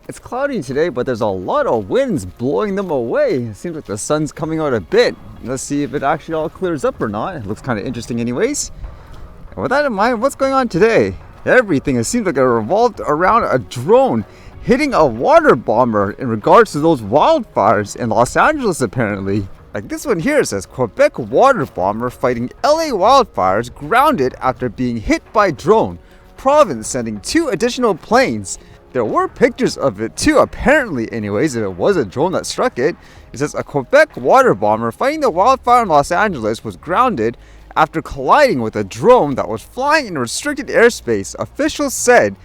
It's cloudy today, but there's a lot of winds blowing them away. It seems like the sun's coming out a bit. Let's see if it actually all clears up or not. It looks kind of interesting anyways. And with that in mind, what's going on today? Everything, it seems like it revolved around a drone hitting a water bomber in regards to those wildfires in Los Angeles apparently. Like this one here says, Quebec water bomber fighting LA wildfires grounded after being hit by drone. Province sending 2 additional planes. There were pictures of it too, apparently anyways, if it was a drone that struck it. It says a Quebec water bomber fighting the wildfire in Los Angeles was grounded after colliding with a drone that was flying in restricted airspace, officials said.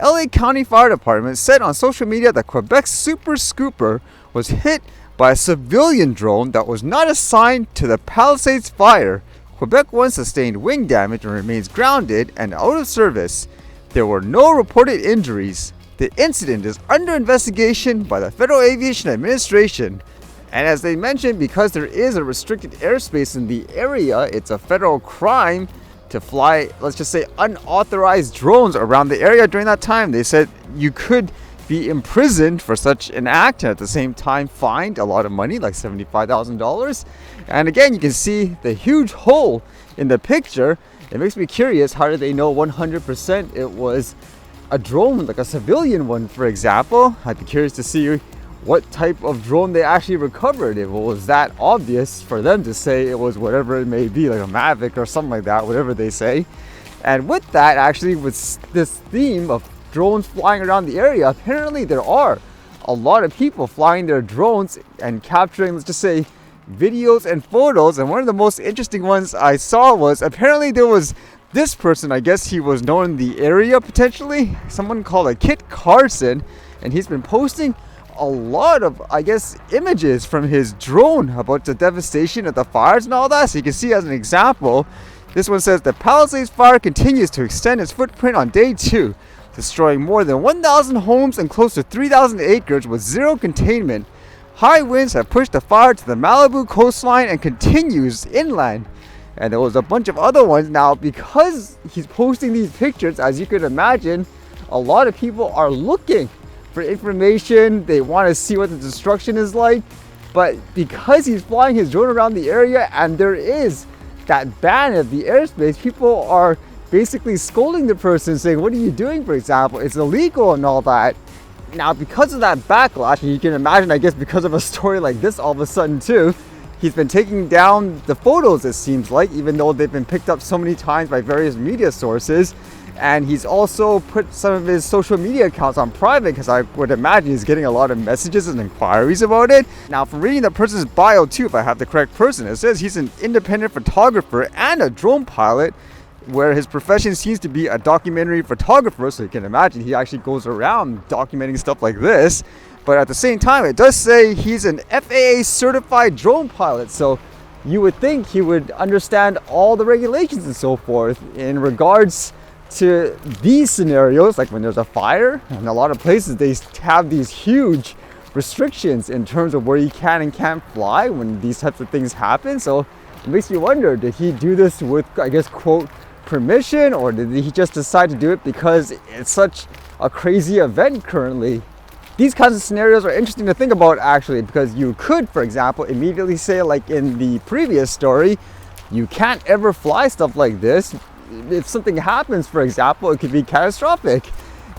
LA County Fire Department said on social media that Quebec's Super Scooper was hit by a civilian drone that was not assigned to the Palisades fire. Quebec 1 sustained wing damage and remains grounded and out of service. There were no reported injuries. The incident is under investigation by the Federal Aviation Administration. And as they mentioned, because there is a restricted airspace in the area, it's a federal crime to fly, let's just say, unauthorized drones around the area during that time. They said you could be imprisoned for such an act and at the same time fined a lot of money, like $75,000. And again, you can see the huge hole in the picture. It makes me curious, how did they know 100% it was a drone, like a civilian one, for example? I'd be curious to see what type of drone they actually recovered. If it was that obvious for them to say it was whatever it may be, like a Mavic or something like that, whatever they say. And with that, actually, with this theme of drones flying around the area, apparently there are a lot of people flying their drones and capturing, let's just say, videos and photos. And one of the most interesting ones I saw was apparently there was this person, I guess he was known in the area potentially, someone called a Kit Karzen, and he's been posting a lot of, I guess, images from his drone about the devastation of the fires and all that. So you can see as an example, this one says the Palisades fire continues to extend its footprint on day 2, destroying more than 1,000 homes and close to 3,000 acres with zero containment. High winds have pushed the fire to the Malibu coastline and continues inland. And there was a bunch of other ones. Now, because he's posting these pictures, as you can imagine, a lot of people are looking for information. They want to see what the destruction is like. But because he's flying his drone around the area and there is that ban of the airspace, people are basically scolding the person, saying, what are you doing, for example? It's illegal and all that. Now, because of that backlash, and you can imagine, I guess, because of a story like this all of a sudden too, he's been taking down the photos, it seems like, even though they've been picked up so many times by various media sources. And he's also put some of his social media accounts on private because I would imagine he's getting a lot of messages and inquiries about it. Now, from reading the person's bio too, if I have the correct person, it says he's an independent photographer and a drone pilot, where his profession seems to be a documentary photographer. So you can imagine he actually goes around documenting stuff like this. But at the same time, it does say he's an FAA certified drone pilot. So you would think he would understand all the regulations and so forth in regards to these scenarios, like when there's a fire. And a lot of places they have these huge restrictions in terms of where you can and can't fly when these types of things happen. So it makes you wonder, did he do this with, I guess, quote, permission, or did he just decide to do it because it's such a crazy event currently? These kinds of scenarios are interesting to think about, actually, because you could, for example, immediately say, like in the previous story, you can't ever fly stuff like this. If something happens, for example, it could be catastrophic.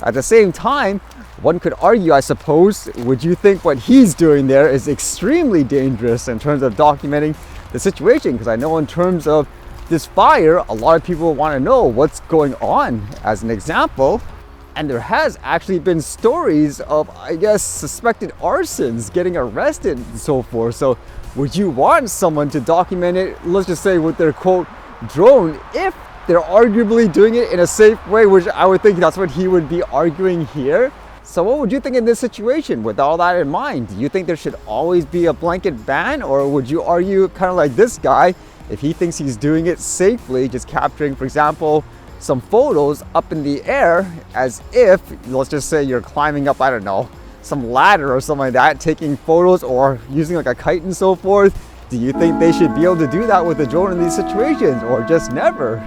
At the same time, one could argue, I suppose, would you think what he's doing there is extremely dangerous in terms of documenting the situation? Because I know in terms of this fire, a lot of people want to know what's going on, as an example. And there has actually been stories of, I guess, suspected arsons getting arrested and so forth. So would you want someone to document it, let's just say with their quote drone, if they're arguably doing it in a safe way, which I would think that's what he would be arguing here? So what would you think in this situation with all that in mind? Do you think there should always be a blanket ban, or would you argue kind of like this guy, if he thinks he's doing it safely, just capturing, for example, some photos up in the air as if, let's just say you're climbing up, I don't know, some ladder or something like that, taking photos or using like a kite and so forth? Do you think they should be able to do that with a drone in these situations, or just never?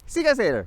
See you guys later.